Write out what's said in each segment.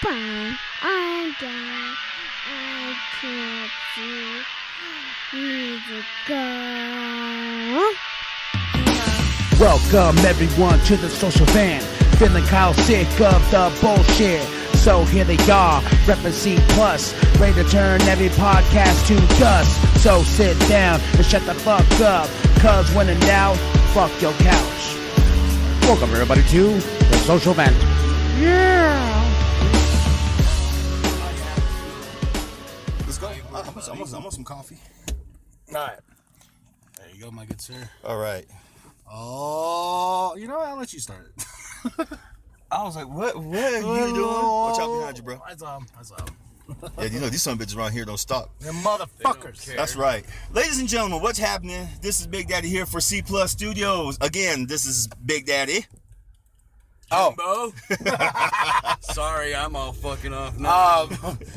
Goodbye. I'm done. I can't see. Music go. Welcome everyone to the social van. Feeling Kyle sick of the bullshit. So here they are, reppin' C+, ready to turn every podcast to dust. So sit down and shut the fuck up, cause when in doubt, fuck your couch. Welcome everybody to the social van. Yeah! Let's go. I want some coffee. Alright. There you go, my good sir. All right. Oh, you know what? I'll let you start it. I was like, what are you doing? Watch out behind you, bro. I saw him. Yeah, you know, these some bitches around here don't stop. Them motherfuckers. That's right. Ladies and gentlemen, what's happening? This is Big Daddy here for C Plus Studios. Again, this is Big Daddy. Oh. Sorry, I'm all fucking off now.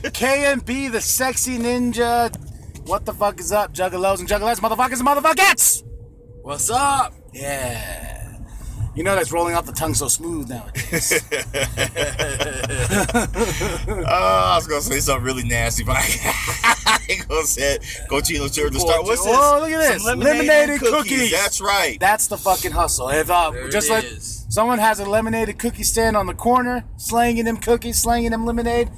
KMB, the sexy ninja. What the fuck is up, juggalos and juggalettes, motherfuckers and motherfuckers? What's up? Yeah. You know that's rolling off the tongue so smooth nowadays. I was going to say something really nasty, but I ain't going to say it. Cochino Church to start. What's this? Oh, look at this. Some Lemonade and cookies. That's right. That's the fucking hustle. If just like someone has a lemonade cookie stand on the corner, slanging them cookies, slanging them lemonade,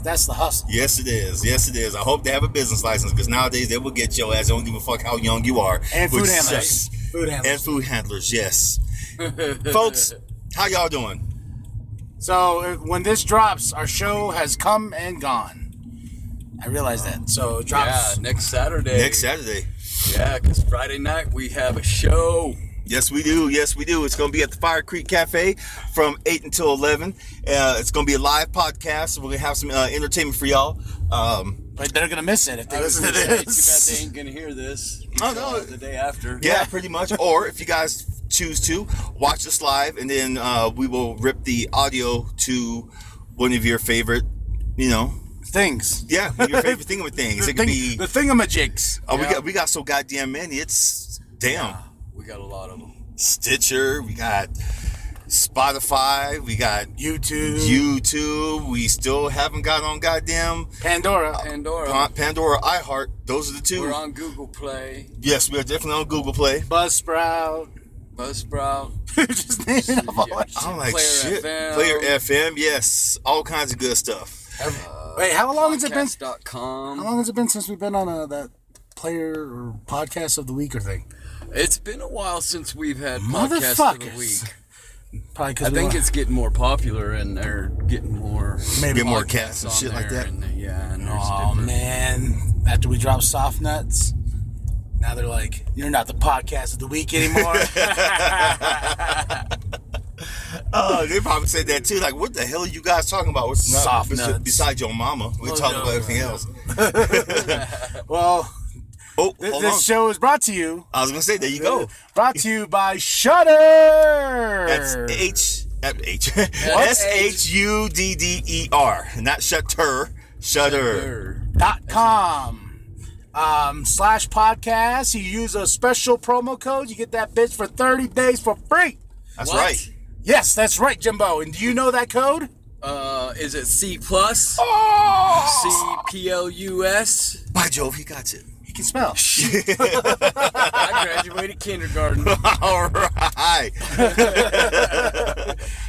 that's the hustle. Yes, it is. Yes, it is. I hope they have a business license because nowadays they will get your ass. They don't give a fuck how young you are. And food Which handlers. sucks. Food handlers. And food handlers, yes. Folks, how y'all doing? So when this drops, our show has come and gone. I realize that. So it drops. Yeah, next Saturday. Next Saturday. Yeah, because Friday night we have a show. Yes, we do. Yes, we do. It's going to be at the Fire Creek Cafe from 8 until 11. It's going to be a live podcast. So we're going to have some entertainment for y'all. But they're going to miss it if they listen to Too bad this. they ain't gonna hear this. Oh, no. The day after. Yeah, pretty much. Or if you guys choose to, watch this live, and then we will rip the audio to one of your favorite, Things. yeah, your favorite things. It could be the thingamajigs. Oh, Yeah. we got so goddamn many. It's damn. Yeah, we got a lot of them. Stitcher, we got Spotify, we got YouTube. We still haven't got on goddamn Pandora. Pandora, iHeart. Those are the two. We're on Google Play, Yes, we are definitely on Google Play. Buzzsprout. Buzzsprout. Just naming off all that shit. I'm like Player shit. FM. Player FM, yes, all kinds of good stuff. Wait, how long has it been? Podcast.com. How long has it been since we've been on that player or podcast of the week or thing? It's been a while since we've had podcast of the Motherfuckers. week. Probably I because think it's getting more popular and they're getting more Get more podcasts cats and on shit like there that. and there's Oh different- man! After we dropped Soft Nuts, now they're like, "You're not the podcast of the week anymore." Oh, they probably said that too. Like, what the hell are you guys talking about? What's Soft nuts. Besides your mama, we're talking about everything else. Well, Oh, hold on. this show is brought to you. I was gonna say, there you go. Brought to you by Shudder. That's SHUDDER, not Shutter. Shudder. .com /podcast. You use a special promo code, you get that bitch for 30 days for free. That's What? right. Yes, that's right, Jimbo. And do you know that code? Is it C plus? Oh! CPLUS? By Jove, he got it. He can spell. I graduated kindergarten. All right.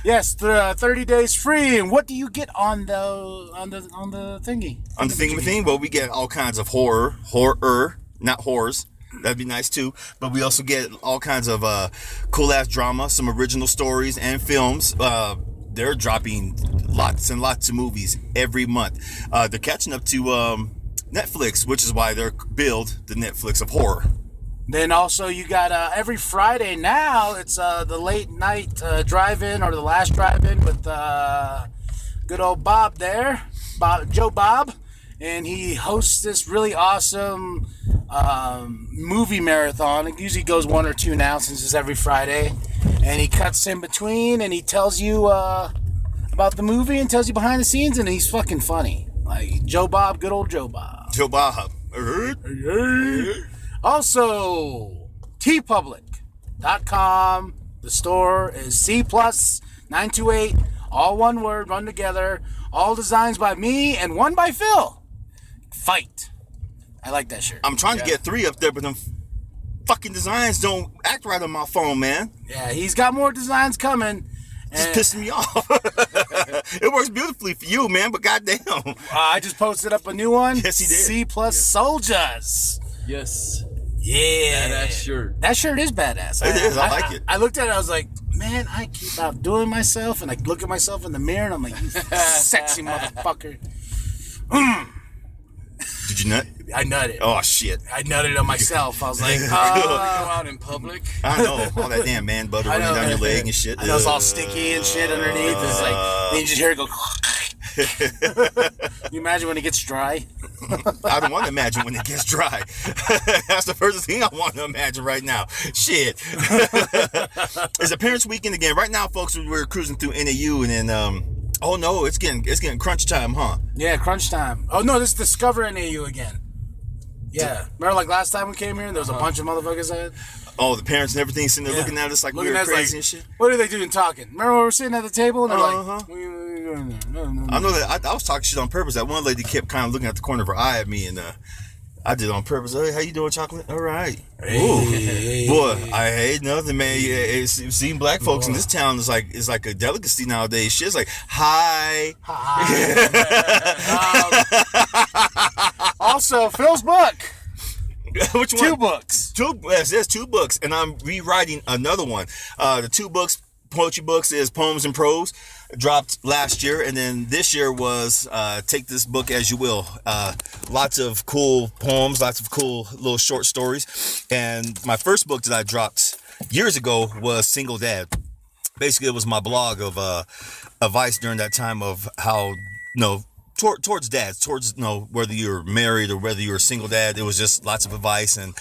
Yes, 30 days free. And what do you get on the thingy? On the thing, but we get all kinds of horror, not horrors. That'd be nice too. But we also get all kinds of cool ass drama, some original stories and films. They're dropping lots and lots of movies every month. They're catching up to Netflix, which is why they're billed the Netflix of horror. Then also you got every Friday now, it's the late night drive-in or the last drive-in with good old Bob there, Joe Bob. And he hosts this really awesome movie marathon. It usually goes 1 or 2 now since it's every Friday. And he cuts in between and he tells you about the movie and tells you behind the scenes, and he's fucking funny. Like Joe Bob, good old Joe Bob. Joe Bob. Also, tpublic.com. The store is C plus 928. All one word, run together. All designs by me and one by Phil. Fight. I like that shirt. I'm trying to get 3 up there, but them fucking designs don't act right on my phone, man. Yeah, he's got more designs coming. Just pissing me off. It works beautifully for you, man, but goddamn. I just posted up a new one. Yes, he did. C plus soldiers. Yes. Yeah. Badass shirt. That shirt is badass. It is. I like it. I looked at it. I was like, man, I keep outdoing myself. And I look at myself in the mirror and I'm like, you sexy motherfucker. Did you nut? I nutted. Oh, shit. I nutted on myself. I was like, Go out in public. I know. All that damn man butter running down your leg and shit. I know it's all sticky and shit underneath. It's like, then you just hear it go. You imagine when it gets dry? I don't want to imagine when it gets dry. That's the first thing I want to imagine right now. Shit. It's a Parents Weekend again. Right now, folks, we're cruising through NAU and then, oh no, it's getting crunch time, huh? Yeah, crunch time. Oh no, this is Discover NAU again. Yeah. Remember like last time we came here and there was a bunch of motherfuckers at it? Oh, the parents and everything sitting there looking at us like we were crazy and shit. What are they doing talking? Remember when we were sitting at the table and they're like, I know that I was talking shit on purpose. That one lady kept kind of looking at the corner of her eye at me, and I did it on purpose. Hey, how you doing, chocolate? All right. Ooh. Boy, I hate nothing, man. Seeing black folks in this town is like a delicacy nowadays. Shit's like, hi. Also, Phil's book. Which one? 2 books. Yes, there's 2 books, and I'm rewriting another one. The 2 books, poetry books, is Poems and Prose, dropped last year, and then this year was Take This Book As You Will. Lots of cool poems, lots of cool little short stories, and my first book that I dropped years ago was Single Dad. Basically, it was my blog of advice during that time of how, towards dads, whether you're married or whether you're a single dad. It was just lots of advice, and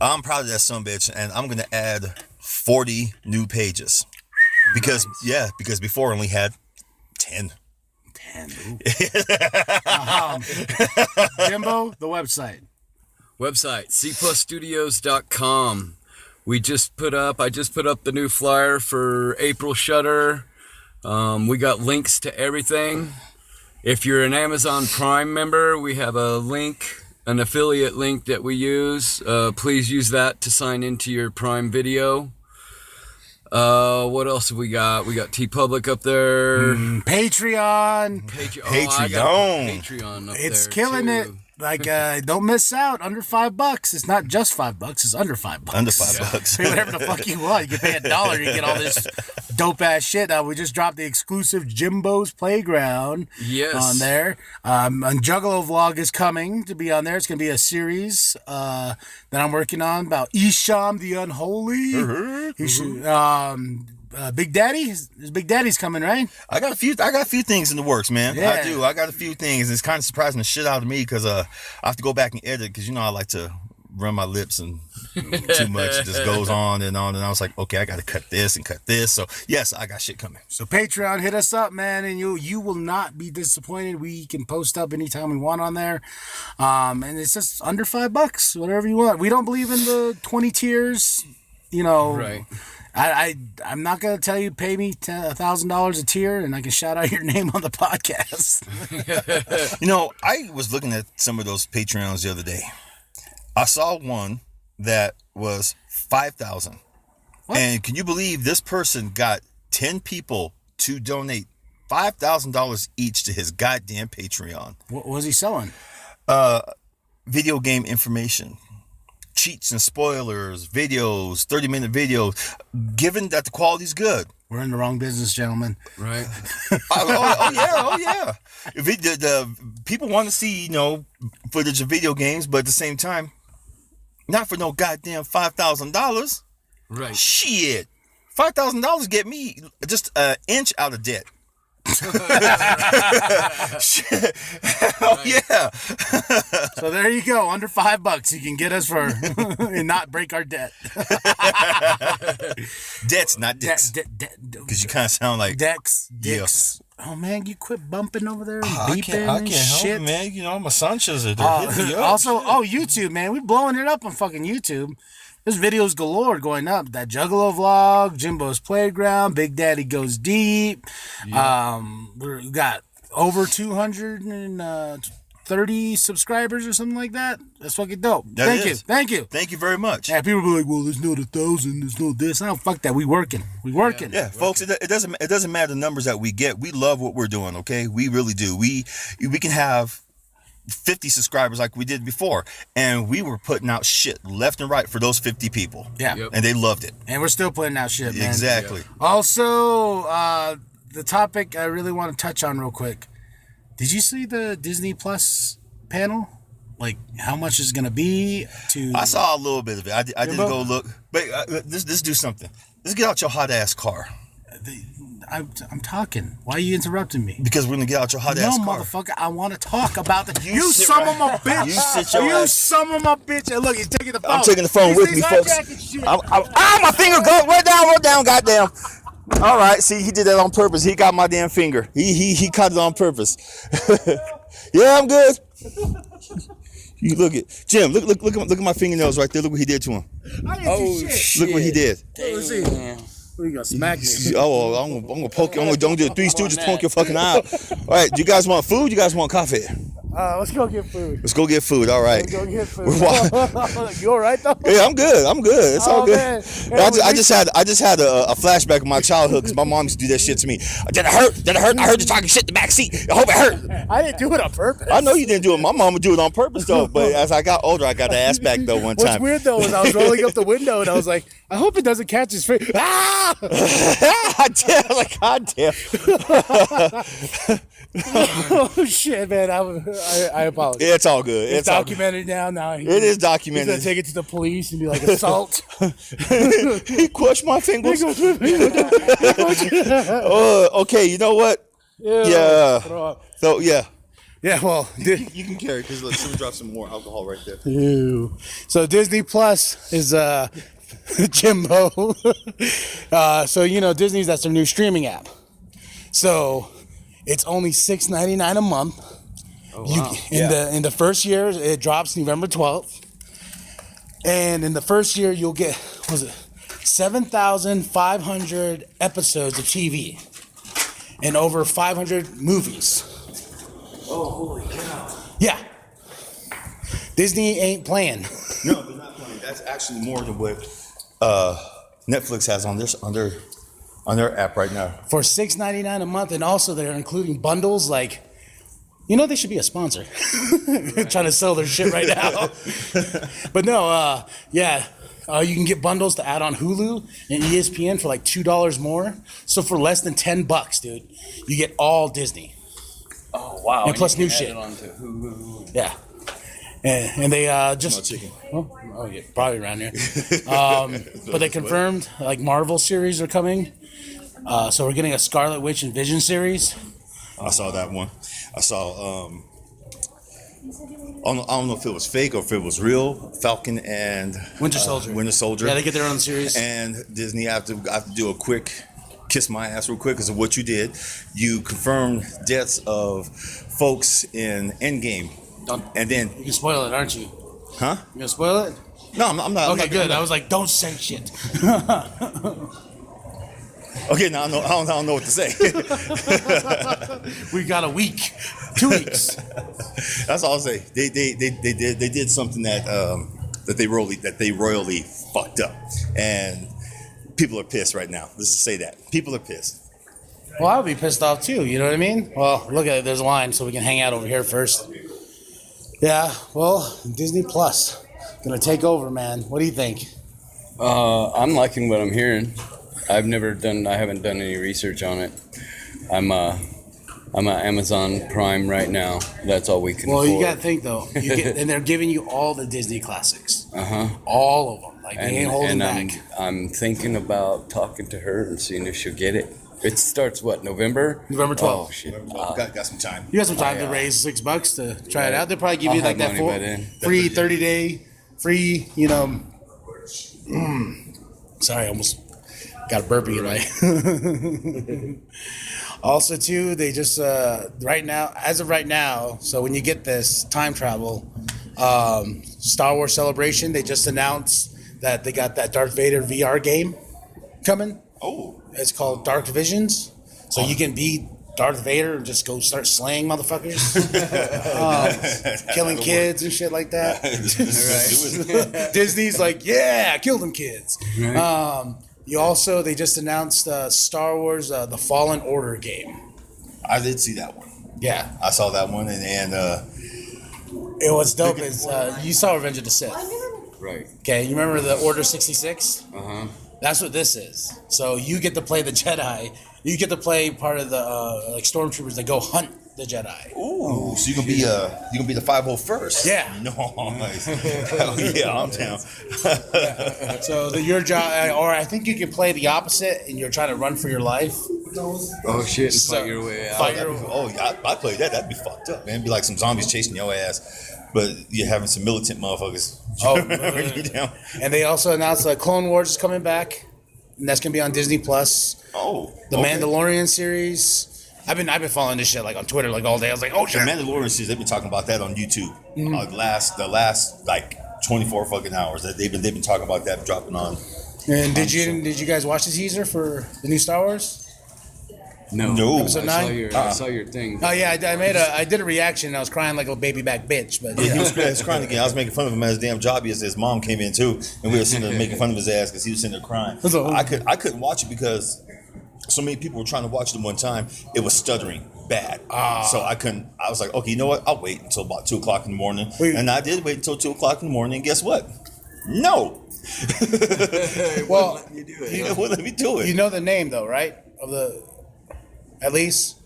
I'm proud of that son of a bitch, and I'm going to add 40 new pages. Because before I only had 10. 10. Jimbo, the website. cplusstudios.com. I just put up the new flyer for April Shudder. We got links to everything. If you're an Amazon Prime member, we have a link, an affiliate link that we use. Please use that to sign into your Prime Video. What else have we got? We got TeePublic up there. Patreon. Patreon up It's there killing too. it. Like, don't miss out. Under $5. It's not just $5. It's under $5. Under $5. Pay whatever the fuck you want. You can pay $1. You get all this dope ass shit. We just dropped the exclusive Jimbo's Playground on there. A Juggalo vlog is coming to be on there. It's gonna be a series that I'm working on about Isham the Unholy. Big Daddy, his Big Daddy's coming, right? I got a few things in the works, man. Yeah. I do. I got a few things. It's kind of surprising the shit out of me because I have to go back and edit because I like to run my lips and too much. It just goes on and on. And I was like, okay, I got to cut this and cut this. So yes, I got shit coming. So Patreon, hit us up, man, and you will not be disappointed. We can post up anytime we want on there, and it's just under $5, whatever you want. We don't believe in the 20 tiers, Right. I'm not gonna tell you pay me $1,000 a tier and I can shout out your name on the podcast. I was looking at some of those Patreons the other day. I saw one that was $5,000, and can you believe this person got 10 people to donate $5,000 each to his goddamn Patreon? What was he selling? Video game information. Cheats and spoilers, videos, 30-minute videos, given that the quality's good. We're in the wrong business, gentlemen. Right. Oh yeah. The people want to see, footage of video games, but at the same time, not for no goddamn $5,000. Right. Shit. $5,000 get me just an inch out of debt. Oh yeah. So there you go. Under $5 you can get us for and not break our debt. Debts, not dicks. Because you kind of sound like dicks. Yeah. Oh man, you quit bumping over there and I beeping can't and shit. help it, man. My son says it. They're hitting me up. Also, YouTube, man, we're blowing it up on fucking YouTube. There's videos galore going up. That Juggalo vlog, Jimbo's Playground, Big Daddy Goes Deep. Yeah. We got over 230 subscribers or something like that. That's fucking dope. Thank you. Thank you very much. Yeah, people be like, well, there's not 1,000, there's no this. No, fuck that. We working. Yeah, folks, it doesn't matter the numbers that we get. We love what we're doing, okay? We really do. We can have 50 subscribers like we did before, and we were putting out shit left and right for those 50 people. Yeah. Yep. And they loved it. And we're still putting out shit, man. Exactly. Also, the topic I really want to touch on real quick. Did you see the Disney Plus panel? Like, how much is going to be to... I saw a little bit of it. I didn't go look. But let's do something. Let's get out your hot-ass car. I'm talking. Why are you interrupting me? Because we're going to get out your hot-ass car. No, motherfucker. I want to talk about the... You son of a bitch. You sit your You ass. son of a bitch. And look, he's taking the phone. I'm taking the phone with me, folks. My finger go. Roll down, goddamn. All right. See, he did that on purpose. He got my damn finger. He cut it on purpose. Yeah, I'm good. You look at Jim. Look at my fingernails right there. Look what he did to him. I didn't do shit. Look what he did. Let's see. What are you gonna smack me? Oh, I'm gonna poke you. I'm gonna do the Three Stooges, poke your fucking eye out. All right. Do you guys want food? You guys want coffee? Let's go get food. Let's go get food. All right. Let's go get food. You all right though? Yeah, I'm good. It's all good. Man. I just had a flashback of my childhood because my mom used to do that shit to me. Did it hurt? I heard you talking shit in the back seat. I hope it hurt. I didn't do it on purpose. I know you didn't do it. My mom would do it on purpose though. But as I got older, I got the ass back though one time. What's weird though is I was rolling up the window and I was like, I hope it doesn't catch his face. Ah! God damn. Oh shit, man! I apologize. Yeah, it's all good. It's documented now. It is He's documented. gonna take it to the police and be like assault. He crushed my fingers. Okay, you know what? Yeah. So yeah. Yeah, well, You can carry because let's drop some more alcohol right there. ew. So Disney Plus is Jimbo. So Disney's, that's their new streaming app. So it's only $6.99 a month. Oh, wow. In the first year, it drops November 12th. And in the first year, you'll get 7,500 episodes of TV and over 500 movies. Oh, holy cow. Yeah. Disney ain't playing. No, they're not playing. That's actually more than what Netflix has on their app right now. For $6.99 a month, and also they're including bundles like, they should be a sponsor. Trying to sell their shit right now. But no, you can get bundles to add on Hulu and ESPN for like $2 more. So for less than $10, dude, you get all Disney. Oh, wow. And plus you new can shit. add it onto Hulu. Yeah. And they just... No chicken. Oh, yeah, probably around here. But they confirmed, like, Marvel series are coming. So we're getting a Scarlet Witch and Vision series. I saw that one. I saw. I don't know if it was fake or if it was real. Falcon and Winter Soldier. Winter Soldier. Yeah, they get their own series. And Disney have to do a quick kiss my ass real quick because of what you did. You confirmed deaths of folks in Endgame, and then You can spoil it, aren't you? huh? You gonna spoil it? No, I'm not. Okay, I'm not, good. I'm not- I was like, don't say shit. Okay, now I don't know what to say. We got a week, 2 weeks. That's all I'll say. They did something that they royally fucked up, and people are pissed right now. Let's just say that people are pissed. Well, I'll be pissed off too. You know what I mean? Well, look at it. There's a line, so we can hang out over here first. Yeah. Well, Disney Plus gonna take over, man. What do you think? I'm liking what I'm hearing. I haven't done any research on it. I'm on Amazon Prime right now. That's all we can Well, afford. you gotta think though. And they're giving you all the Disney classics. Uh-huh. All of them. Like they ain't holding back. I'm thinking about talking to her and seeing if she'll get it. It starts what, November? November 12th. Oh shit. Got some time. You got some time to raise $6 to try it out. They'll probably give you I'll like have that money by then. free 30-day free. Sorry, I almost got a burpee in my. Also, too, they just as of right now. So when you get this time travel, Star Wars Celebration, they just announced that they got that Darth Vader VR game coming. Oh, It's called Dark Visions. So you can be Darth Vader and just go start slaying motherfuckers, killing kids and shit like that. Disney's like, yeah, kill them kids. They just announced Star Wars The Fallen Order game. I did see that one. Yeah, I saw that one, and it was dope. You saw Revenge of the Sith. Right. Okay, you remember the Order 66? Uh-huh. That's what this is. So you get to play the Jedi. You get to play part of the like stormtroopers that go hunt the Jedi. ooh, so you can be the 501st. Yeah. Nice. Hell yeah, I'm down. So your job, or I think you can play the opposite, and you're trying to run for your life. Oh shit! And So- fight your way out. fight Yeah, I played that. That'd be fucked up, man. It'd be like some zombies chasing your ass, but you're having some militant motherfuckers. running you down. And they also announced that Clone Wars is coming back, and that's gonna be on Disney Plus. Oh, The okay. Mandalorian series. I've been following this shit like on Twitter like all day. I was like, oh The shit. Mandalorian series, they've been talking about that on YouTube. The last like 24 fucking hours that they've been talking about that dropping on. And did you guys watch the teaser for the new Star Wars? No. Episode I 9? saw your thing. Oh yeah, I did a reaction. And I was crying like a baby back bitch, but Yeah, he was crying again. I was making fun of him at his damn job. His mom came in too, and we were sitting there making fun of his ass because he was sitting there crying. That's all. I couldn't watch it because so many people were trying to watch it at one time. It was stuttering bad, so I couldn't. I was like, okay, you know what? I'll wait until about 2 o'clock in the morning, and I did wait until 2 o'clock in the morning. And guess what? No. well, You do it. He wouldn't let me do it. you know the name though, right? Of the, at least,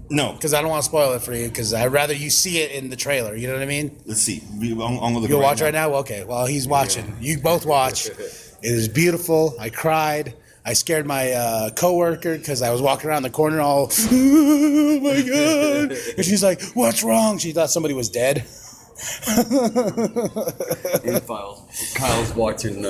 No. because I don't want to spoil it for you. Because I'd rather you see it in the trailer. You know what I mean? Let's see. I'm gonna look You'll right watch right now. Okay. Well, he's watching. You both watch. It is beautiful. I cried. I scared my coworker because I was walking around the corner all, oh my god, and she's like, "What's wrong?" She thought somebody was dead. Kyle's watching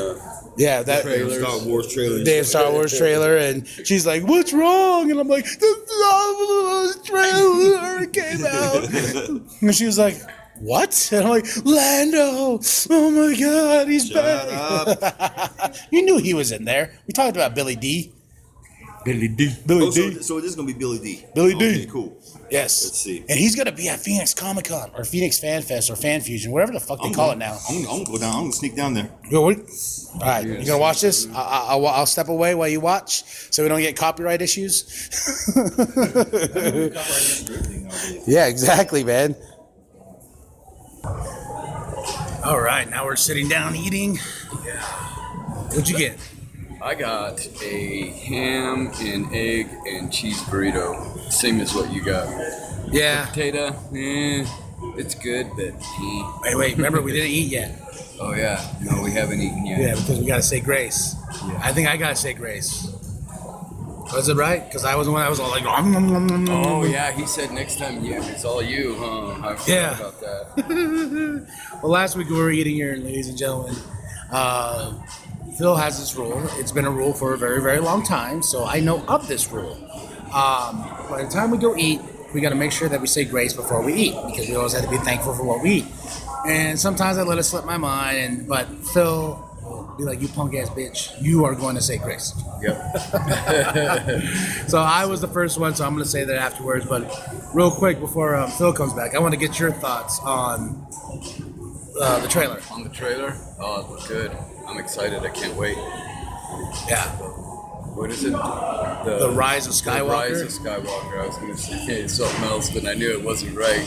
Yeah, that Trailers. Star Wars trailer. Dave Star Wars trailer, and she's like, "What's wrong?" And I'm like, "The Star Wars trailer came out," and she was like, "What?" And I'm like, "Lando! Oh my God, he's back!" You knew he was in there. We talked about Billy D. Billy D. Billy Oh, D. so it is gonna be Billy D. Billy D. Okay, cool. Yes. Let's see. And he's gonna be at Phoenix Comic Con or Phoenix Fan Fest or Fan Fusion, whatever the fuck they call it now. I'm gonna go down. I'm gonna sneak down there. All right, you gonna watch this? I'll step away while you watch, so we don't get copyright issues. Yeah, exactly, man. All right, now we're sitting down eating. Yeah. What'd you get? I got a ham and egg and cheese burrito, same as what you got. Yeah. Potato, it's good, but Wait. Remember, we didn't eat yet. oh yeah, no, we haven't eaten yet. Yeah, because we gotta say grace. Yeah. I think I gotta say grace. Was it right? Because I was the one that was all like, nom, nom, nom, nom, nom. Oh yeah, he said next time, yeah, it's all you, huh? I forgot Yeah. about that. Well, last week we were eating here, ladies and gentlemen. Phil has this rule. It's been a rule for a very, very long time, so I know of this rule. By the time we go eat, we got to make sure that we say grace before we eat, because we always have to be thankful for what we eat. And sometimes I let it slip my mind, but Phil will be like, "You punk ass bitch, you are going to say grace." Yep. So I was the first one, so I'm going to say that afterwards. But real quick, before Phil comes back, I want to get your thoughts on the trailer. On the trailer, oh, it looked good. I'm excited. I can't wait. Yeah. What is it? The Rise of Skywalker? The Rise of Skywalker. I was going to say something else, but I knew it wasn't right.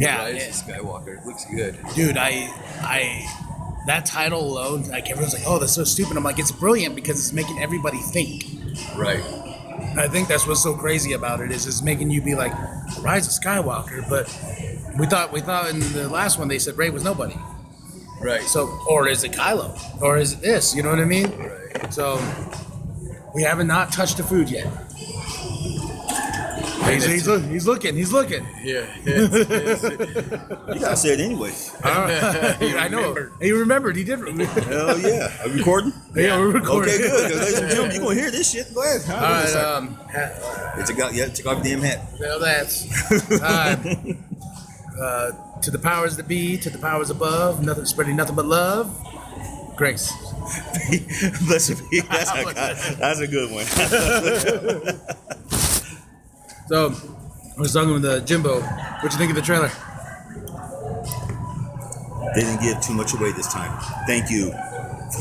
Yeah, The Rise of Skywalker. It looks good. dude, I that title alone, like everyone's like, "Oh, that's so stupid." I'm like, it's brilliant because it's making everybody think. Right. I think that's what's so crazy about it is it's making you be like, Rise of Skywalker, but we thought in the last one they said Rey was nobody. Right. So, or is it Kylo? Or is it this? You know what I mean? Right. So, we haven't not touched the food yet. He's looking. Yeah. You gotta say it anyway. I know. He remembered. He did. Hell yeah. Are we recording? Yeah, we're recording. Okay, good. 'Cause ladies and gentlemen, you're gonna hear this shit. Go ahead. All right. Take off your damn hat. Well, that's to the powers that be, to the powers above. Spreading nothing but love. Grace. Blessed be. That's a good one. So, I was talking with Jimbo. What'd you think of the trailer? They didn't give too much away this time. Thank you.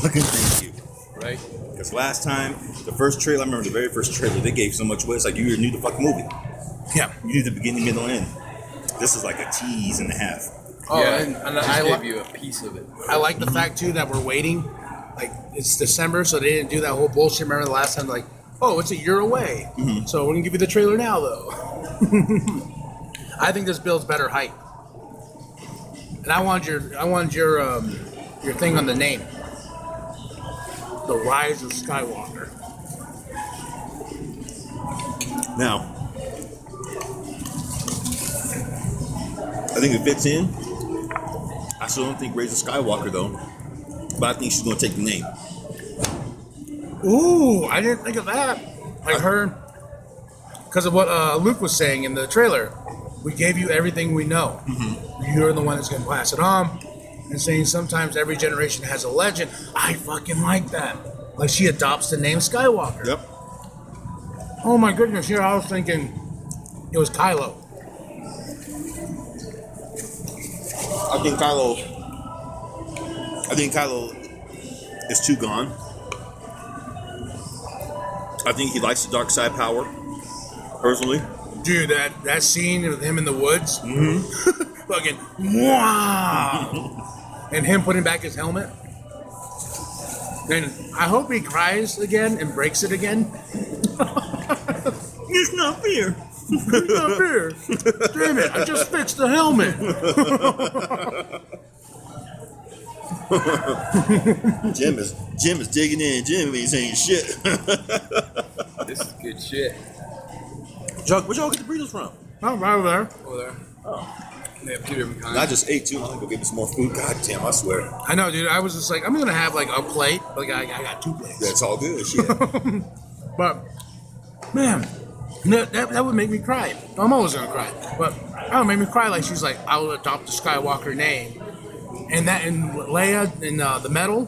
Fucking thank you. Right? Because last time, the first trailer, I remember the very first trailer, they gave so much away. It's like you knew the fucking movie. Yeah. You knew the beginning, middle, and end. This is like a tease and a half. Oh, yeah, and I I gave you a piece of it. I like the fact too that we're waiting. Like it's December, so they didn't do that whole bullshit. Remember the last time, like, oh, it's a year away, so we're gonna give you the trailer now, though. I think this builds better hype, and I want your thing on the name, The Rise of Skywalker. Now, I think it fits in. I still don't think Rise of Skywalker, though. But I think she's going to take the name. Ooh, I didn't think of that. Like her, because of what Luke was saying in the trailer. We gave you everything we know. You're the one that's going to pass it on. And saying sometimes every generation has a legend. I fucking like that. Like she adopts the name Skywalker. Yep. Oh my goodness, here I was thinking it was Kylo. I think Kylo is too gone. I think he likes the dark side power, personally. Dude, that scene with him in the woods. Fucking wow. And him putting back his helmet. And I hope he cries again and breaks it again. It's not fair. It's not fair. Damn it, I just fixed the helmet. Jim is digging in. Jim ain't saying shit. This is good shit. Chuck, where'd y'all get the burritos from? Oh, right over there. Over there. Oh. They have 2 different kinds. I just ate 2. I'm gonna go get me some more food. God damn, I swear. I know, dude. I was just like, I'm gonna have like a plate. Like I got 2 plates. That's all good. Shit. But man, that would make me cry. I'm always gonna cry. But that would make me cry. Like she's like, I will adopt the Skywalker name, and Leia in the medal.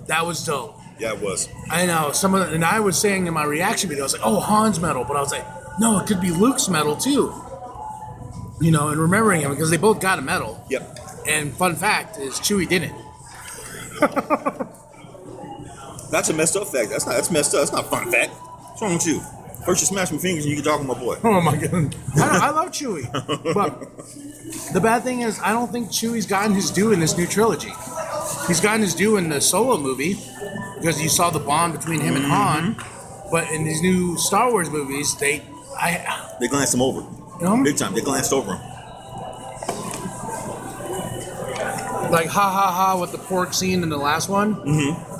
That was dope. Yeah, it was. I know and I was saying in my reaction video, I was like, oh, Han's medal, but I was like, no, it could be Luke's medal too. You know, and remembering him because they both got a medal. Yep. And fun fact is Chewie didn't. That's a messed up fact. That's messed up. That's not a fun fact. What's wrong with you? First you smash my fingers and you can talk to my boy. Oh my god. I love Chewie. But the bad thing is I don't think Chewie's gotten his due in this new trilogy. He's gotten his due in the Solo movie because you saw the bond between him and Han. But in these new Star Wars movies, they glanced him over. Big time. They glanced over him. Like ha ha ha with the pork scene in the last one.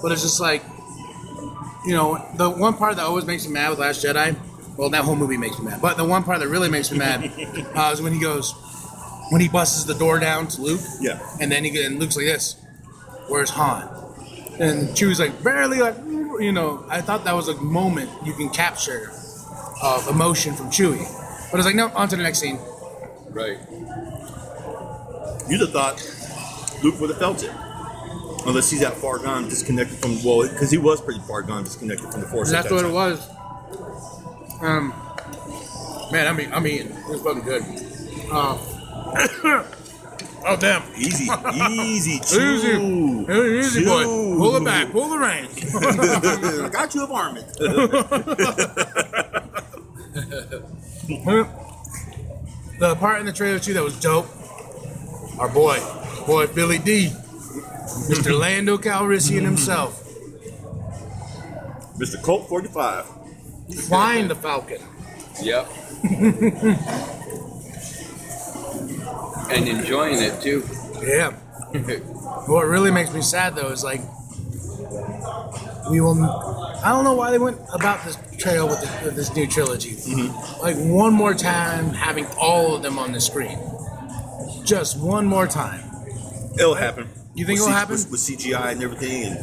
But it's just like, you know, the one part that always makes me mad with Last Jedi, well, that whole movie makes me mad, but the one part that really makes me mad is when he busts the door down to Luke, and then and Luke's like this, where's Han? And Chewie's like, barely, like, you know, I thought that was a moment you can capture of emotion from Chewie. But it's like, no, on to the next scene. Right. You'd have thought Luke would have felt it. Unless he's that far gone, disconnected from, well, because he was pretty far gone, disconnected from the Force. And that's what it was. Man, I'm eating. It was fucking good. Oh, damn. Easy, chew. Easy, Chew. boy. Pull it back. Pull the reins. I got you a varmint. The part in the trailer, too, that was dope. Our boy Billy D. Mr. Lando Calrissian himself. Mr. Colt 45. Flying the Falcon. Yep. And enjoying it too. Yeah. What really makes me sad though is like I don't know why they went about this trail with this new trilogy. Like one more time having all of them on the screen. Just one more time. It'll happen. You think it'll happen? With CGI and everything, and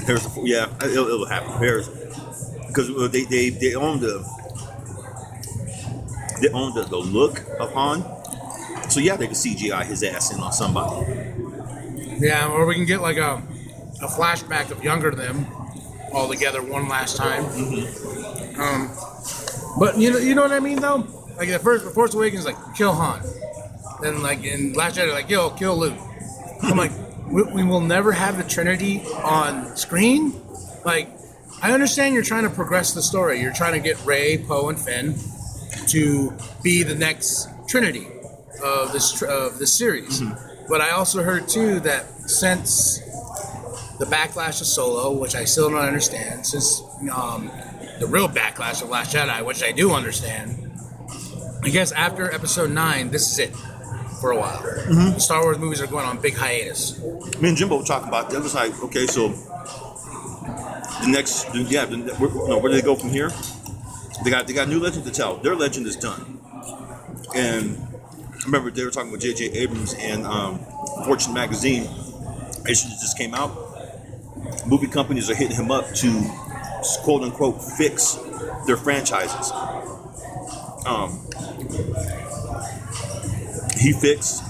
it'll happen. Because they own the look of Han, so yeah, they can CGI his ass in on somebody. Yeah, or we can get like a a flashback of younger them all together one last time. But you know what I mean though. Like the Force Awakens, like kill Han, then like in Last Jedi, like kill Luke. I'm like, we will never have the Trinity on screen. Like, I understand you're trying to progress the story. You're trying to get Rey, Poe, and Finn to be the next Trinity of this series. But I also heard too that since the backlash of Solo, which I still don't understand, since the real backlash of Last Jedi, which I do understand, I guess after Episode 9, this is it for a while. The Star Wars movies are going on big hiatus. Me and Jimbo were talking about that. It was like, okay, so the next, where do they go from here? They got new legend to tell. Their legend is done. And I remember they were talking with J.J. Abrams and Fortune magazine. Issue that just came out. Movie companies are hitting him up to quote unquote fix their franchises. He fixed.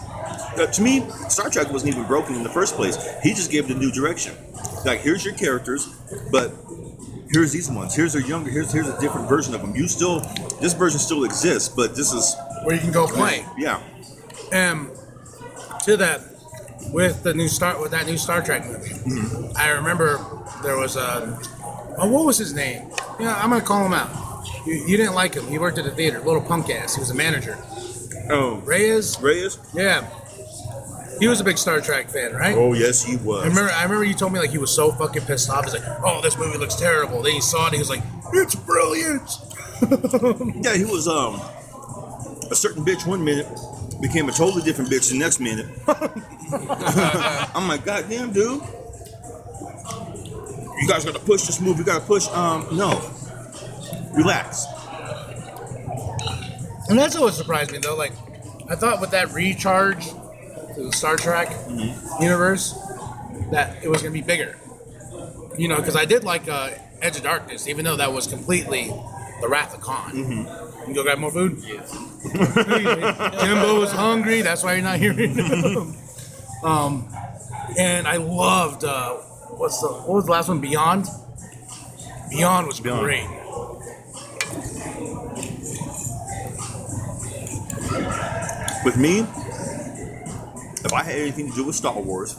To me, Star Trek wasn't even broken in the first place. He just gave it a new direction. Like, here's your characters, but here's these ones. Here's a younger. Here's a different version of them. This version still exists, but this is where you can go play. Yeah. To that, with that new Star Trek movie, I remember there was what was his name? Yeah, I'm gonna call him out. You didn't like him. He worked at the theater. Little punk ass. He was a manager. Oh, Reyes? Yeah. He was a big Star Trek fan, right? Oh, yes, he was. I remember you told me like he was so fucking pissed off. He's like, "Oh, this movie looks terrible." Then he saw it and he was like, "It's brilliant." Yeah, he was a certain bitch one minute, became a totally different bitch the next minute. I'm like, God damn, dude. You guys gotta push this movie. You gotta push. No. Relax. And that's what surprised me though. Like, I thought with that recharge to the Star Trek universe, that it was gonna be bigger. You know, because I did like Edge of Darkness, even though that was completely the Wrath of Khan. You go grab more food. Yes. Jimbo was hungry. That's why you're not here. And I loved what was the last one? Beyond. Beyond was great. With me, if I had anything to do with Star Wars, if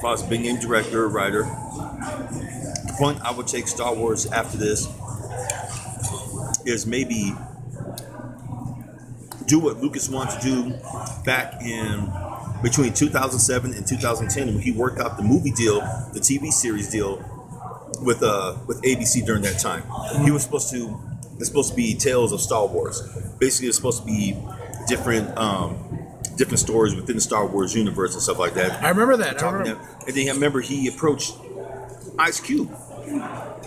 I was a big name director or writer, the point I would take Star Wars after this is maybe do what Lucas wanted to do back in between 2007 and 2010 when he worked out the movie deal, the TV series deal with ABC during that time. It's supposed to be tales of Star Wars. Basically, it's supposed to be different stories within the Star Wars universe and stuff like that. I remember that. And then I remember he approached Ice Cube.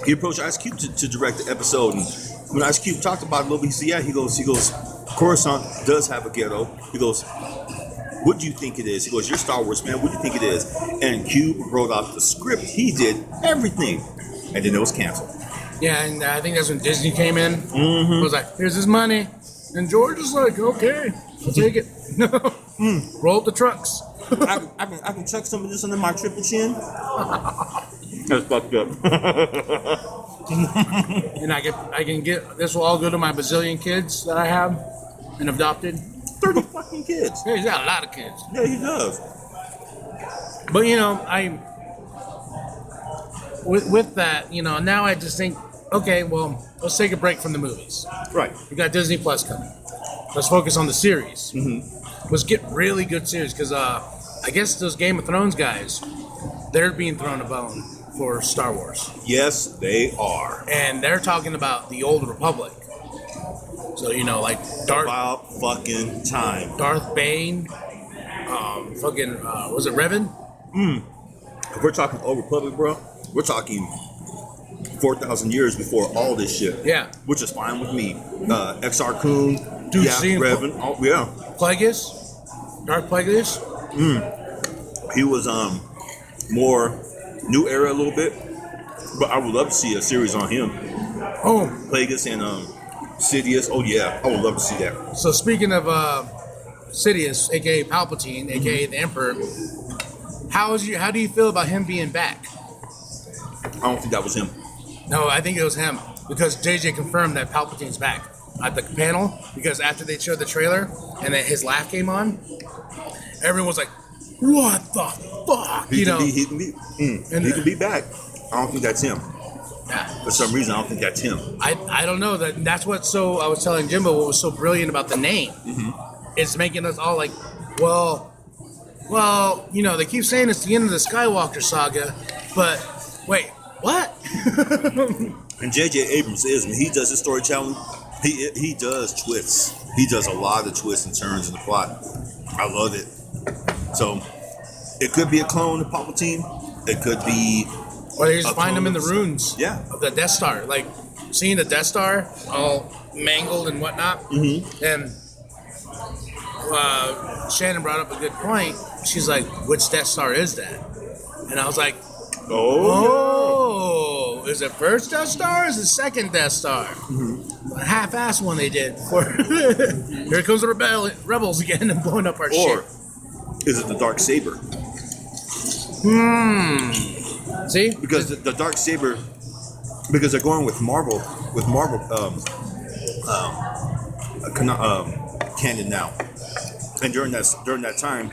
He approached Ice Cube to direct the episode, and when Ice Cube talked about it a little bit, he said, "Yeah." He goes, "Coruscant does have a ghetto." He goes, "What do you think it is?" He goes, "You're a Star Wars fan. What do you think it is?" And Cube wrote out the script. He did everything, and then it was canceled. Yeah, and I think that's when Disney came in. It was like, "Here's his money," and George is like, "Okay, I'll take it." Roll up the trucks. I can chuck some of this under my triple chin. That's fucked up. And I can get this will all go to my bazillion kids that I have and adopted. 30 fucking kids. Yeah, he's got a lot of kids. Yeah, he does. But you know, with that, you know, now I just think, okay, well, let's take a break from the movies. Right. We got Disney Plus coming. Let's focus on the series. Let's get really good series because I guess those Game of Thrones guys, they're being thrown a bone for Star Wars. Yes, they are. And they're talking about the Old Republic. So, you know, like About fucking time. Darth Bane, was it Revan? If we're talking Old Republic, bro, we're talking 4,000 years before all this shit. Yeah. Which is fine with me. XR Kun, Dude, yeah, seeing Revan, yeah. Plagueis? Darth Plagueis? He was more new era a little bit, but I would love to see a series on him. Oh. Plagueis and Sidious. Oh yeah, I would love to see that. So speaking of Sidious, aka Palpatine, aka the Emperor, how do you feel about him being back? I don't think that was him. No, I think it was him because JJ confirmed that Palpatine's back at the panel because after they showed the trailer and then his laugh came on, everyone was like, "What the fuck?" He can be back. I don't think that's him. Yeah. For some reason, I don't think that's him. I don't know. That's what's so. I was telling Jimbo what was so brilliant about the name. It's making us all like, well, they keep saying it's the end of the Skywalker saga, but wait, what? And J.J. Abrams when he does his storytelling, he does twists. He does a lot of twists and turns in the plot. I love it. So it could be a clone of Palpatine. It could be. Or they just find them in the ruins of the Death Star. Like, seeing the Death Star all mangled and whatnot. And Shannon brought up a good point. She's like, which Death Star is that? And I was like, oh, is it first Death Star or is it second Death Star? A half-assed one they did. Here comes the rebels again and blowing up our shit. Or is it the Dark Saber? See? Because the Dark Saber, because they're going with Marvel canon now, and during that time,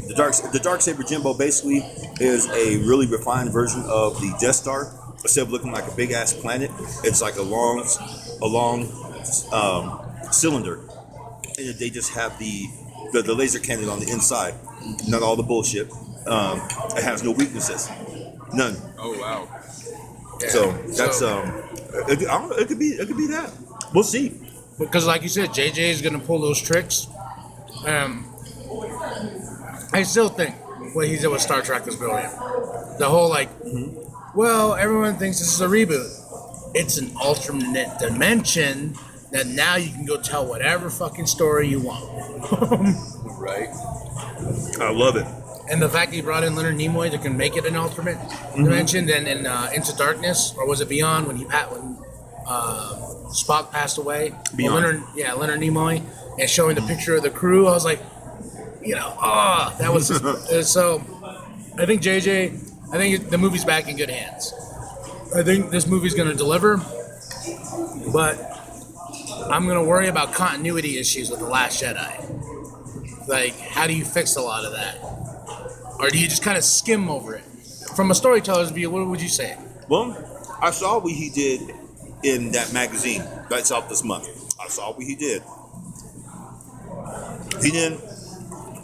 the Dark Saber Jimbo basically is a really refined version of the Death Star. Instead of looking like a big ass planet, it's like a long cylinder, and they just have the laser cannon on the inside, not all the bullshit. It has no weaknesses. None. Oh wow. Yeah. So that's it could be that. We'll see. Because like you said, JJ is gonna pull those tricks. I still think what he did with Star Trek was brilliant. The whole well, everyone thinks this is a reboot. It's an alternate dimension that now you can go tell whatever fucking story you want. Right. I love it. And the fact that he brought in Leonard Nimoy that can make it an alternate dimension, then in Into Darkness, or was it Beyond when Spock passed away? Beyond. Leonard Nimoy, and showing the picture of the crew, I was like, that was so. I think the movie's back in good hands. I think this movie's going to deliver, but I'm going to worry about continuity issues with The Last Jedi. Like, how do you fix a lot of that? Or do you just kind of skim over it? From a storyteller's view, what would you say? Well, I saw what he did in that magazine that's out this month. I saw what he did. He didn't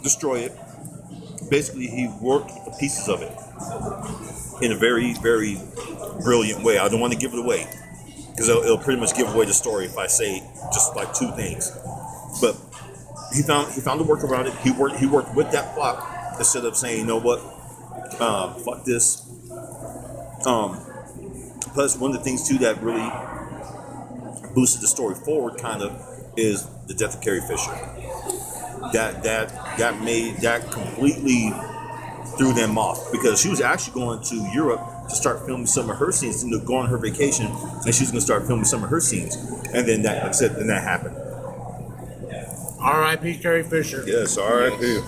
destroy it. Basically, he worked the pieces of it in a very, very brilliant way. I don't want to give it away because it'll pretty much give away the story if I say just like two things. But he found a workaround it. He worked with that plot instead of saying, you know what, fuck this. Plus, one of the things too that really boosted the story forward, kind of, is the death of Carrie Fisher. That completely threw them off because she was actually going to Europe to start filming some of her scenes, to go on her vacation, and she was going to start filming some of her scenes, and then that happened. R.I.P. Carrie Fisher. Yes, R.I.P.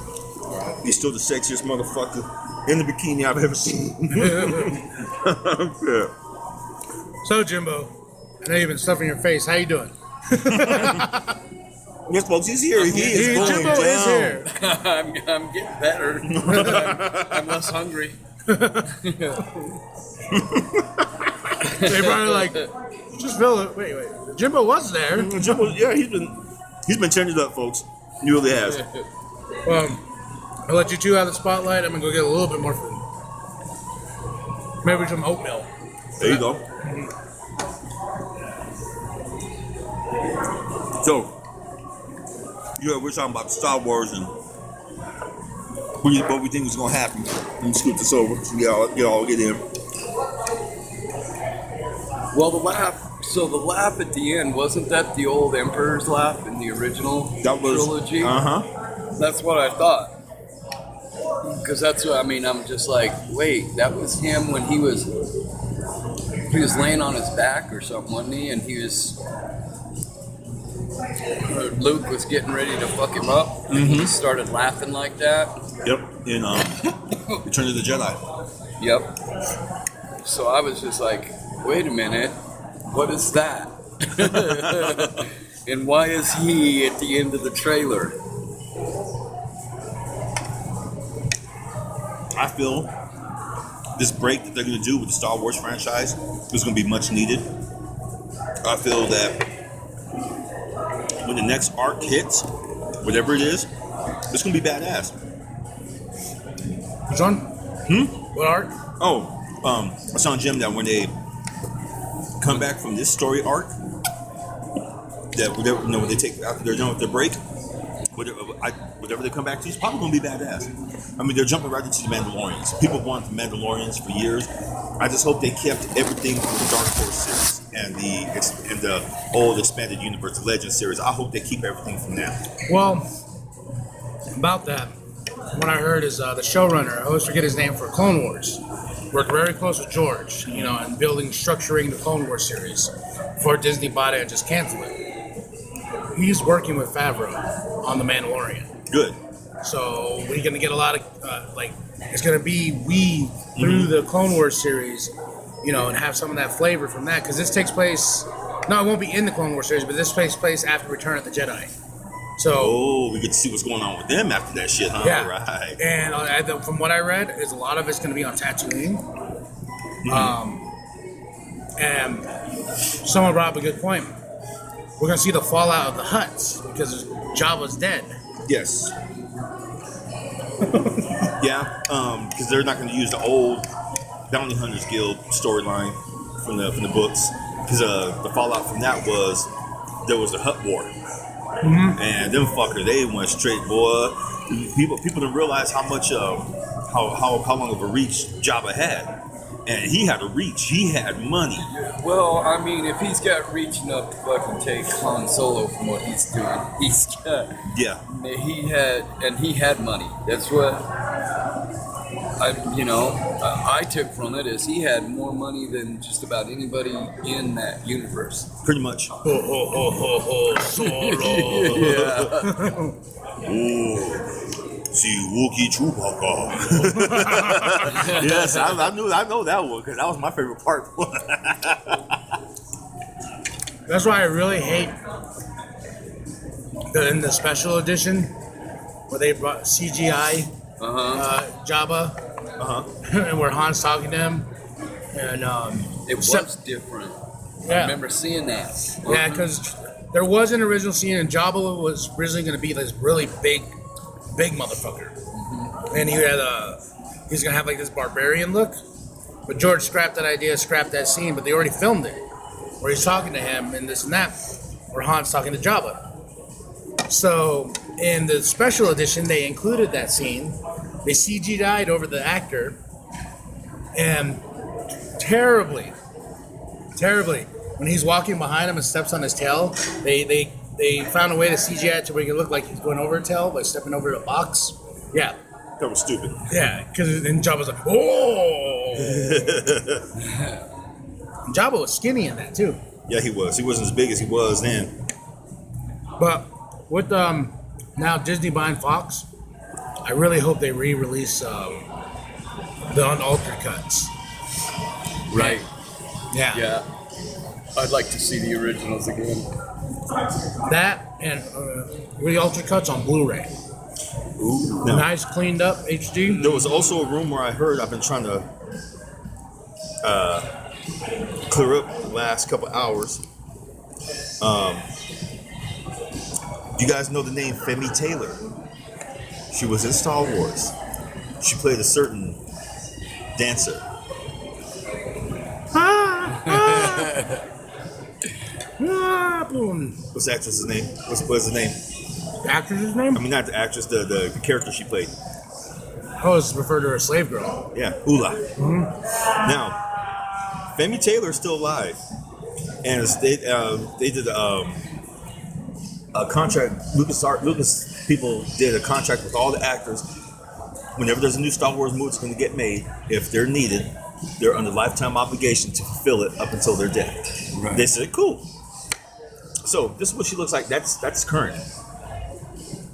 He's still the sexiest motherfucker in the bikini I've ever seen. Yeah. So, Jimbo, I know you've been stuffing your face. How you doing? Yes, folks, he's here. He is going Jimbo down. is here. I'm getting better. I'm less hungry. They probably just fill it. Wait. Jimbo was there. Jimbo, yeah, he's been changing it up, folks. He really has. I'll let you two out of the spotlight. I'm gonna go get a little bit more food. Maybe some oatmeal. There you go. So, we're talking about Star Wars and what we think is going to happen. Let me scoot this over so we get in. Well, the laugh at the end, wasn't that the old Emperor's laugh in the original trilogy? That's what I thought. Because that's what, I'm just like, wait, that was him when he was laying on his back or something, wasn't he? And Luke was getting ready to fuck him up, and he started laughing like that. Yep, in Return of the Jedi. Yep. So I was just like, wait a minute, what is that? And why is he at the end of the trailer? I feel this break that they're going to do with the Star Wars franchise is going to be much needed. I feel that when the next arc hits, whatever it is, it's going to be badass. Which one? What arc? I saw on Jim that when they come back from this story arc, that whatever, when they take after they're done with their break, whatever they come back to, it's probably going to be badass. I mean, they're jumping right into the Mandalorians. People wanted the Mandalorians for years. I just hope they kept everything from the Dark Horse series and the old expanded universe, the Legend series. I hope they keep everything from that. Well, about that, what I heard is the showrunner, I always forget his name, for Clone Wars, worked very close with George, and structuring the Clone Wars series before Disney bought it and just canceled it. He's working with Favreau on The Mandalorian. Good. So we're going to get a lot of, it's going to be weaved through the Clone Wars series, and have some of that flavor from that. Because this takes place, no, it won't be in the Clone Wars series, but this takes place after Return of the Jedi. So, we get to see what's going on with them after that shit, huh? Yeah. Right. And from what I read, is a lot of it's going to be on Tatooine. And someone brought up a good point. We're going to see the fallout of the Hutts because Jabba's dead. Yes. Yeah, because they're not going to use the old Bounty Hunters Guild storyline from the books, because the fallout from that was there was a Hutt War, and them fucker, they went straight, boy. People didn't realize how much how long of a reach Jabba had. And he had a reach. He had money. Well, I mean, if he's got reach enough to fucking take Han Solo from what he's doing, he's got. Yeah. He had money. That's what I took from it, is he had more money than just about anybody in that universe. Pretty much. Solo. Yeah. Ooh. See Wookiee Chewbacca. Yes, I know that one because that was my favorite part. That's why I really hate in the special edition where they brought CGI Jabba, and where Han's talking to him, and it was different. Yeah. I remember seeing that. Yeah, because there was an original scene, and Jabba was originally going to be this really big motherfucker, and he's gonna have like this barbarian look, but George scrapped that idea, scrapped that scene, but they already filmed it where he's talking to him and this and that, where Han's talking to Jabba. So in the special edition they included that scene. They CGI'd over the actor, and terribly when he's walking behind him and steps on his tail, they found a way to CGI it to make it look like he's going over a tail by stepping over a box. Yeah. That was stupid. Yeah, because then Jabba's like, oh! Jabba was skinny in that, too. Yeah, he was. He wasn't as big as he was then. But with now Disney buying Fox, I really hope they re-release the unaltered cuts. Right. Yeah. Yeah. I'd like to see the originals again. That and re-altered cuts on Blu-ray. Ooh. Now, Nice, cleaned up HD. there was also a rumor I heard. I've been trying to clear up the last couple hours. You guys know the name Femi Taylor? She was in Star Wars. She played a certain dancer. What's the actress's name? What's the name? The actress's name? I mean, not the actress, the character she played. I was referred to her as slave girl. Yeah, Ula. Now, Femi Taylor is still alive, and they did a contract. Lucas people did a contract with all the actors. Whenever there's a new Star Wars movie that's going to get made, if they're needed, they're under lifetime obligation to fulfill it up until they're dead. Right. They said, "Cool." So this is what she looks like. That's current.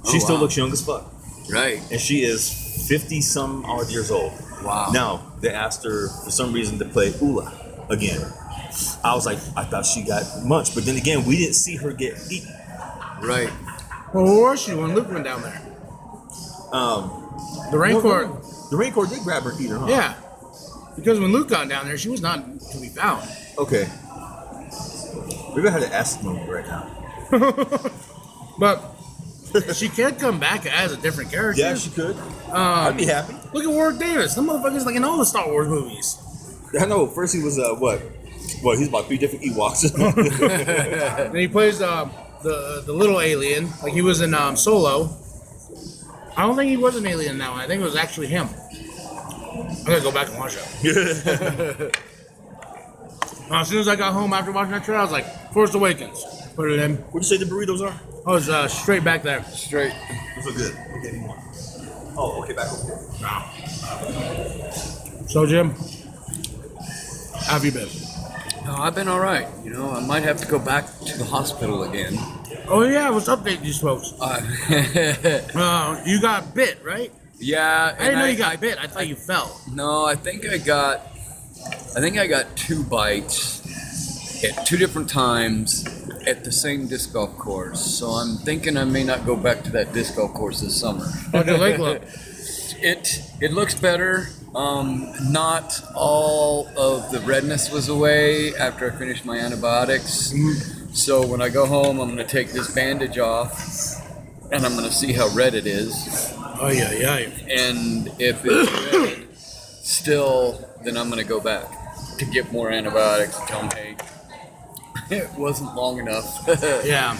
She still looks young as fuck. Right. And she is 50 some odd years old. Wow. Now they asked her for some reason to play Ula again. I was like, I thought she got much, but then again, we didn't see her get eaten. Right. Well, where was she when Luke went down there? The Rancor. The Rancor did grab her and eat her, huh? Yeah. Because when Luke got down there, she was not to be found. Okay. Maybe I had an acid moment right now. But she could come back as a different character. Yeah, she could. I'd be happy. Look at Warwick Davis. The motherfucker's like in all the Star Wars movies. I know. First he was what? He's about 3 different Ewoks. And he plays the little alien, like he was in Solo. I don't think he was an alien in that one. I think it was actually him. I gotta go back and watch it. As soon as I got home after watching that trailer, I was like, Force Awakens. Put it in. What'd you say the burritos are? I was straight back there. Straight. Those are good. I'm getting one. Oh, okay, back over here. So, Jim, how have you been? No, I've been all right. You know, I might have to go back to the hospital again. Oh, yeah, let's update these folks. You got bit, right? Yeah. I didn't know you got bit. I thought you fell. No, I think I got 2 bites at 2 different times at the same disc golf course. So I'm thinking I may not go back to that disc golf course this summer. How'd your leg look? It looks better. Not all of the redness was away after I finished my antibiotics. So when I go home, I'm going to take this bandage off and I'm going to see how red it is. Oh, yeah. And if it's red still, then I'm going to go back to get more antibiotics and tell them, hey, it wasn't long enough. Yeah.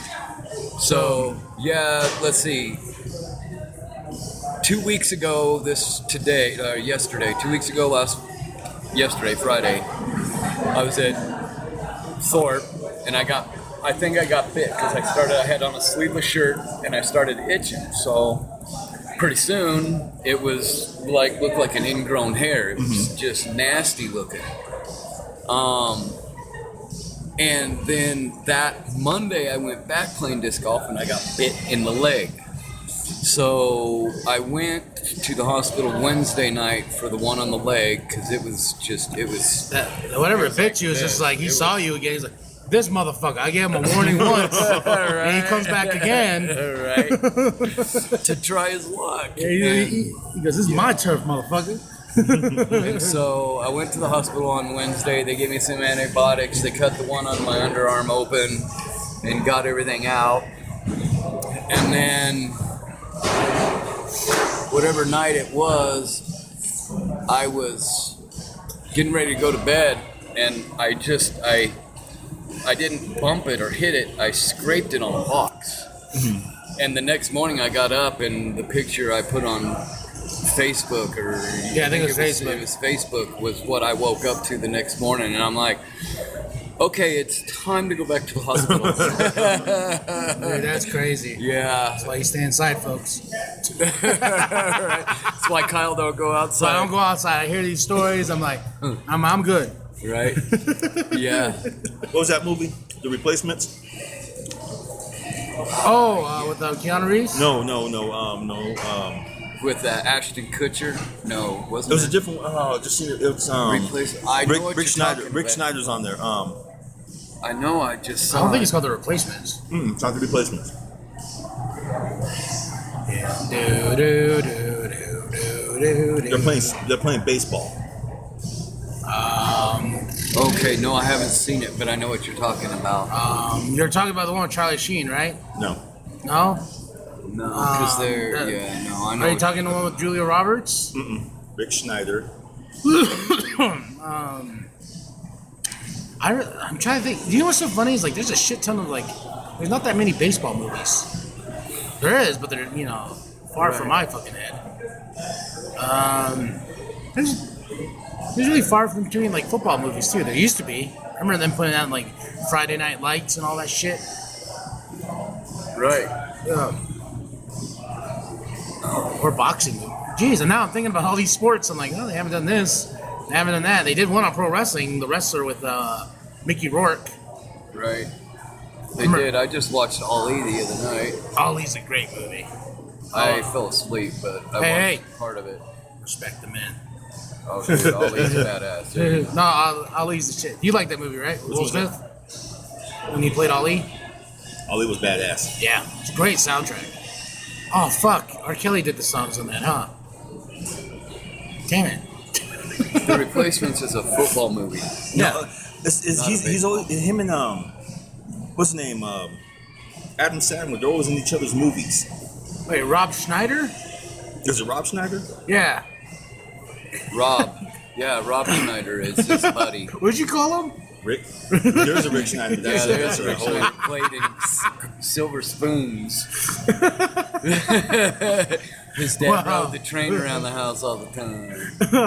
So, yeah, let's see. 2 weeks ago, yesterday, 2 weeks ago, yesterday, Friday, I was at Thorpe, and I think I got bit because I had on a sleeveless shirt, and I started itching. So, pretty soon, it was looked like an ingrown hair. It was just nasty looking. And then that Monday, I went back playing disc golf, and I got bit in the leg. So I went to the hospital Wednesday night for the one on the leg because it was. Whatever it bit you, it's just like he saw you again. He's like, this motherfucker, I gave him a warning once. Right. And he comes back again. Right. To try his luck. He goes, this is my turf, motherfucker. And so I went to the hospital on Wednesday. They gave me some antibiotics. They cut the one on my underarm open and got everything out. And then whatever night it was, I was getting ready to go to bed, and I didn't bump it or hit it. I scraped it on a box. And the next morning I got up, and the picture I put on Facebook, or yeah, I think it was Facebook. It was Facebook was what I woke up to the next morning, and I'm like, okay, it's time to go back to the hospital. Dude, that's crazy. Yeah. That's why you stay inside, folks. Right. That's why Kyle don't go outside. So I don't go outside. I hear these stories. I'm like, I'm good. Right. Yeah. What was that movie? The Replacements? Oh, with Keanu Reeves? No. With Ashton Kutcher? No, wasn't It was it? a different. Just seen it. It was I know what Rick you're Schneider. talking Rick about. Schneider's on there. I know. I just saw. I don't think it. it's called The Replacements. It's not The Replacements. They're playing baseball. Okay, no, I haven't seen it, but I know what you're talking about. You're talking about the one with Charlie Sheen, right? No. No? No, because I know. Are you talking the one with Julia Roberts? Rick Schneider. I'm trying to think. Do you know what's so funny? Is like there's a shit ton of there's not that many baseball movies. There is, but they're far from my fucking head. There's really far from between football movies too. There used to be. I remember them putting out Friday Night Lights and all that shit. Right. Or boxing. Jeez, and now I'm thinking about all these sports. I'm like, oh, they haven't done this. They haven't done that. They did one on pro wrestling, the wrestler with Mickey Rourke. Right. They did. I just watched Ali the other night. Ali's a great movie. I fell asleep, but I watched part of it. Respect the man. Oh, dude, Ali's badass. Dude. No, Ali's the shit. You like that movie, right? Will Smith? When he played Ali? Ali was badass. Yeah. It's a great soundtrack. Oh, fuck. R. Kelly did the songs on that, huh? Damn it. The Replacements is a football movie. Yeah. He's always him and what's his name? Adam Sandler. They're always in each other's movies. Wait, Rob Schneider? Is it Rob Schneider? Yeah. Rob. Yeah, Rob Schneider is his buddy. What'd you call him? Rick. There's a Rick Schneider. There's a Rick Schneider played in silver spoons. His dad rode the train around the house all the time.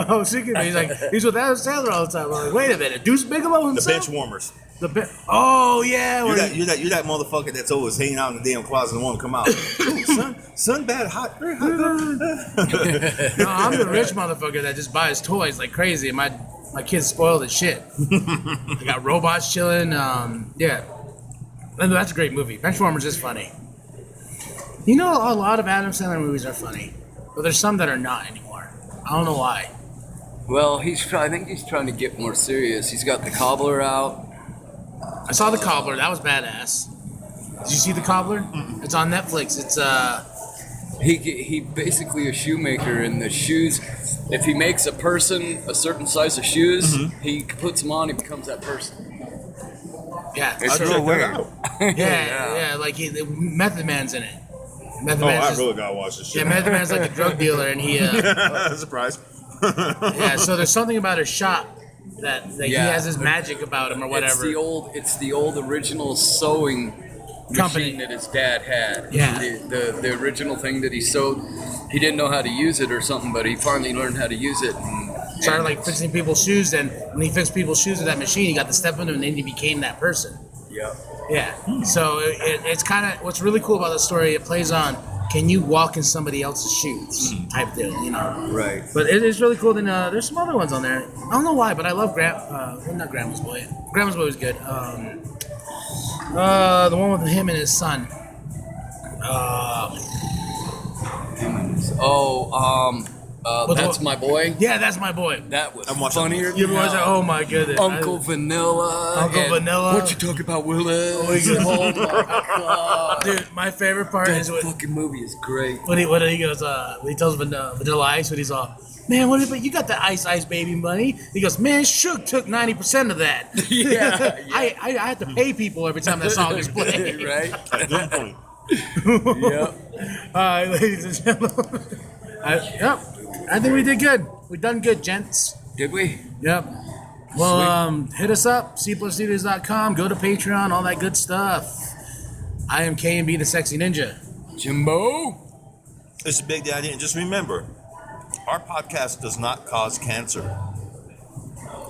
I was thinking, he's with Adam Sandler all the time. I'm like, wait a minute, Deuce Bigelow himself? The bench warmers. Oh yeah, You're that motherfucker that's always hanging out in the damn closet and won't come out. Ooh, sun bad, hot. No, I'm the rich motherfucker that just buys toys like crazy. My kids spoiled as shit. I got robots chilling. Yeah, and that's a great movie. Benchwarmers is funny. You know, a lot of Adam Sandler movies are funny, but there's some that are not anymore. I don't know why. Well, I think he's trying to get more serious. He's got The Cobbler out. I saw The Cobbler. That was badass. Did you see The Cobbler? Mm-mm. It's on Netflix. It's He basically a shoemaker, and the shoes. If he makes a person a certain size of shoes, he puts them on. He becomes that person. Yeah, It's I'll so check weird. that out. yeah. Like the Method Man's in it. Method Man's I just- really gotta watch this shit. Yeah, Method Man's like a drug dealer, and he. Surprise. Yeah, so there's something about his shop that he has his magic about him or whatever. It's the old original sewing Company machine that his dad had. Yeah. The original thing that he sewed. He didn't know how to use it or something, but he finally learned how to use it. And started like fixing people's shoes, and when he fixed people's shoes with that machine, he got to step into them, and then he became that person. Yeah. Yeah. So it's kind of what's really cool about the story. It plays on can you walk in somebody else's shoes type deal, you know? Right. But it is really cool. Then there's some other ones on there. I don't know why, but I love not Grandma's Boy. Grandma's Boy was good. The one with him and his son. That's My Boy. Yeah, That's My Boy. That was I'm watching funnier. You ever than watch that? hell. Oh my goodness. Uncle Vanilla. Uncle and Vanilla. What you talking about, Willis? Oh, Oh my god. Dude, my favorite part That is when fucking movie is great. he goes, when he tells Vanilla Ice, when he's all, man, but you got the Ice Baby money. He goes, man, Shook took 90% of that. Yeah. I have to pay people every time that song is played. Right? At good point. Yep. All right, ladies and gentlemen. I think we did good. We done good, gents. Did we? Yep. Well, hit us up, cplusstudios.com. Go to Patreon, all that good stuff. I am K&B the Sexy Ninja. Jimbo? It's a Big Daddy, and just remember, our podcast does not cause cancer.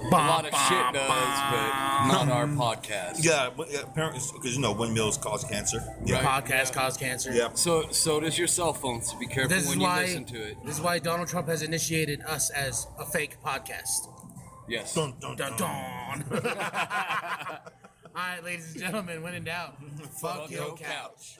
A lot of shit does, but not our podcast. Yeah, apparently, because windmills cause cancer. Your Right. podcast cause cancer. Yeah. So does your cell phone, so be careful This is when you why. listen to it. This is why Donald Trump has initiated us as a fake podcast. Yes. Dun, dun, Dun, dun. dun. All right, ladies and gentlemen, when in doubt, fuck your couch.